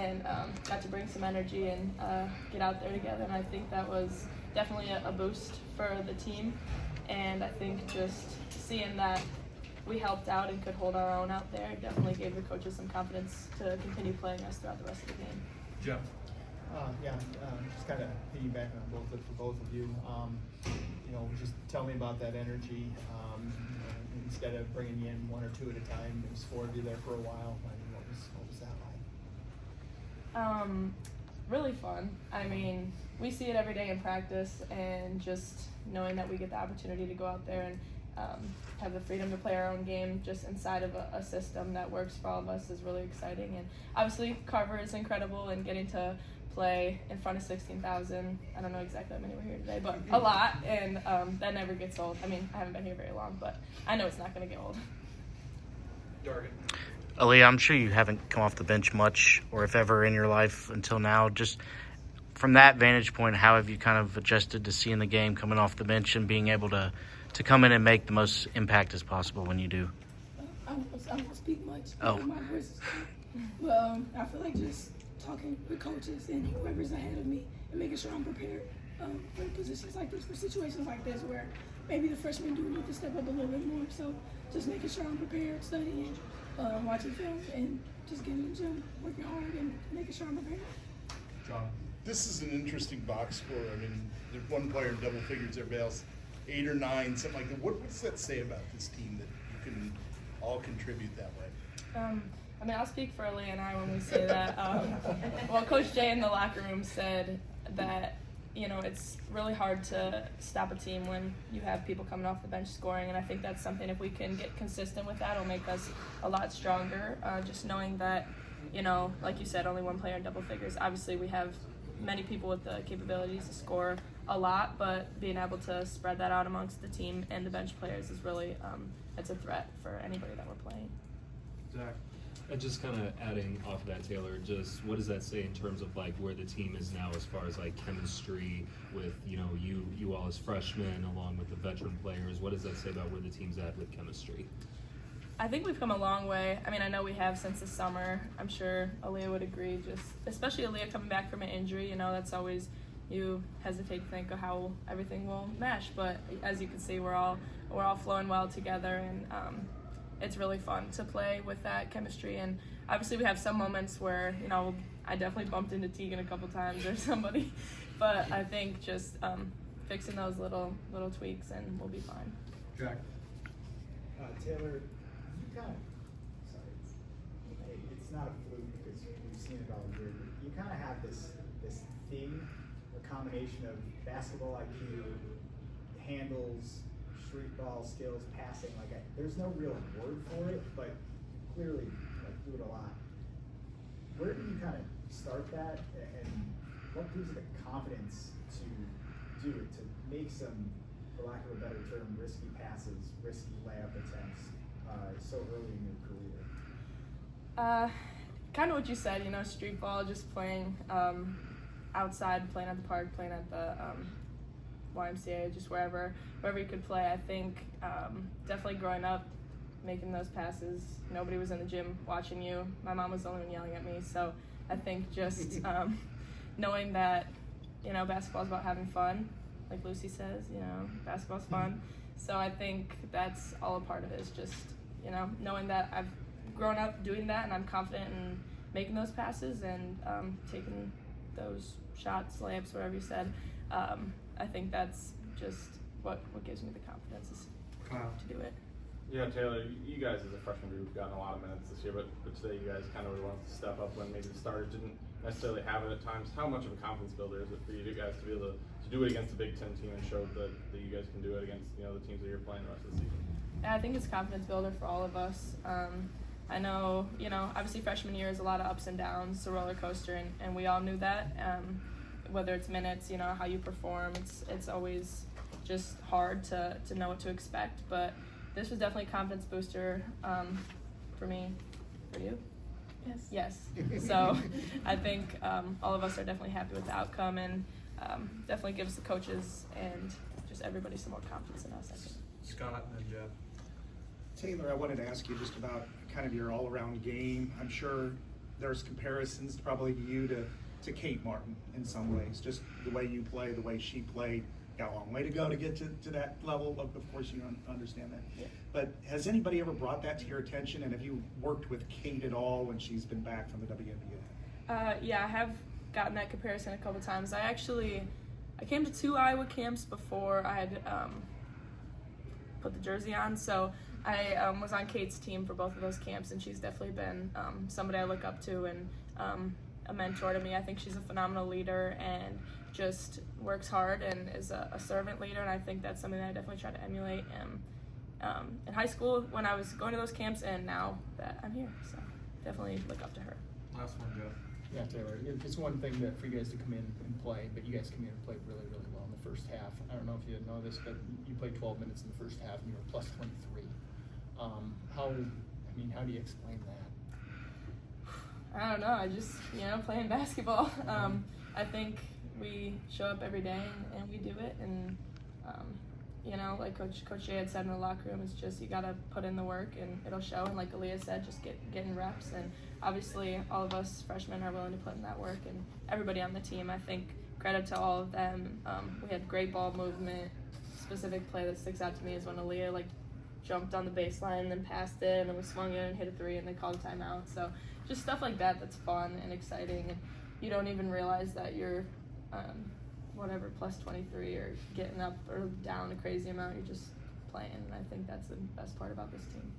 and got to bring some energy and get out there together. And I think that was definitely a boost for the team. And I think just seeing that we helped out and could hold our own out there definitely gave the coaches some confidence to continue playing us throughout the rest of the game. Jeff. Just kind of piggybacking on both of you. Just tell me about that energy. Instead of bringing you in one or two at a time, there's four of you there for a while. What was that like? Really fun. I mean, we see it every day in practice, and just knowing that we get the opportunity to go out there and have the freedom to play our own game just inside of a system that works for all of us is really exciting. And obviously Carver is incredible, and getting to play in front of 16,000, I don't know exactly how many were here today, but a lot, and that never gets old. I mean, I haven't been here very long, but I know it's not going to get old. Dargan. Aaliyah, I'm sure you haven't come off the bench much, or if ever in your life until now. Just from that vantage point, how have you kind of adjusted to seeing the game coming off the bench and being able to come in and make the most impact as possible when you do? I won't speak much. Oh. My voice is but I feel like just talking with coaches and whoever's ahead of me and making sure I'm prepared for positions like this, for situations like this where maybe the freshmen do need to step up a little bit more. So just making sure I'm prepared, studying, watching film, and just getting in the gym, working hard, and making sure I'm prepared. John. This is an interesting box score. I mean, there's one player in double figures, everybody else 8 or 9, something like that. What does that say about this team that you can all contribute that way? I mean, I'll speak for Aaliyah and I when we say that. Well, Coach Jay in the locker room said that, it's really hard to stop a team when you have people coming off the bench scoring, and I think that's something, if we can get consistent with that, it'll make us a lot stronger. Just knowing that, like you said, only one player in double figures. Obviously, we have many people with the capabilities to score a lot, but being able to spread that out amongst the team and the bench players is really, it's a threat for anybody that we're playing. Zach. And just kind of adding off of that, Taylor, just what does that say in terms of like where the team is now as far as like chemistry with, you all as freshmen along with the veteran players? What does that say about where the team's at with chemistry? I think we've come a long way. I mean, I know we have since the summer. I'm sure Aaliyah would agree, especially Aaliyah coming back from an injury, that's always, you hesitate to think of how everything will mesh. But as you can see, we're all flowing well together, and it's really fun to play with that chemistry. And obviously we have some moments where, I definitely bumped into Tegan a couple times or somebody, but I think just fixing those little tweaks and we'll be fine. Jack. Taylor, you kind of, it's not a fluke because we've seen it all year. You kind of have this thing, a combination of basketball IQ, handles, street ball skills, passing. There's no real word for it, but clearly, do it a lot. Where do you kind of start that, and what gives you the confidence to do it, to make some, for lack of a better term, risky passes, risky layup attempts so early in your career? Kind of what you said, street ball, just playing outside, playing at the park, playing at the YMCA, just wherever you could play. I think definitely growing up, making those passes, nobody was in the gym watching you. My mom was the only one yelling at me, so I think just knowing that, basketball's about having fun, like Lucy says, basketball's fun. So I think that's all a part of it, is just, knowing that I've grown up doing that and I'm confident in making those passes and taking those shots, layups, whatever you said. I think that's just what gives me the confidence is to do it. Yeah, Taylor, you guys as a freshman group have gotten a lot of minutes this year, but today you guys kind of really wanted to step up when maybe the starters didn't necessarily have it at times. How much of a confidence builder is it for you guys to be able to do it against the Big Ten team and show that you guys can do it against the teams that you're playing the rest of the season? Yeah, I think it's a confidence builder for all of us. I know, obviously freshman year is a lot of ups and downs, it's a roller coaster, and we all knew that. Whether it's minutes, how you perform, it's always just hard to know what to expect. But this was definitely a confidence booster for me. For you? Yes. So I think all of us are definitely happy with the outcome, and definitely gives the coaches and just everybody some more confidence in us, I think. Scott and then Jeff. Taylor, I wanted to ask you just about kind of your all-around game. I'm sure there's comparisons probably to you to Kate Martin in some ways, just the way you play, the way she played. Got a long way to go to get to that level. Of course, you understand that. Yeah. But has anybody ever brought that to your attention? And have you worked with Kate at all when she's been back from the WNBA? Yeah, I have gotten that comparison a couple times. I came to 2 Iowa camps before I had put the jersey on, so I was on Kate's team for both of those camps, and she's definitely been somebody I look up to and a mentor to me. I think she's a phenomenal leader and just works hard and is a servant leader, and I think that's something that I definitely try to emulate in high school when I was going to those camps, and now that I'm here, so definitely look up to her. Last one, Jeff. Yeah, Taylor, it's one thing that for you guys to come in and play, but you guys come in and played really, really well in the first half. I don't know if you know this, but you played 12 minutes in the first half and you were plus 23. How do you explain that? I don't know. I just, playing basketball. I think we show up every day and we do it. And, like Coach Jay had said in the locker room, it's just you got to put in the work and it'll show. And like Aaliyah said, just getting reps. And obviously all of us freshmen are willing to put in that work. And everybody on the team, I think, credit to all of them. We had great ball movement. Specific play that sticks out to me is when Aaliyah, jumped on the baseline and then passed it and then we swung in and hit a 3 and they called a timeout. So just stuff like that that's fun and exciting, and you don't even realize that you're plus 23 or getting up or down a crazy amount. You're just playing, and I think that's the best part about this team.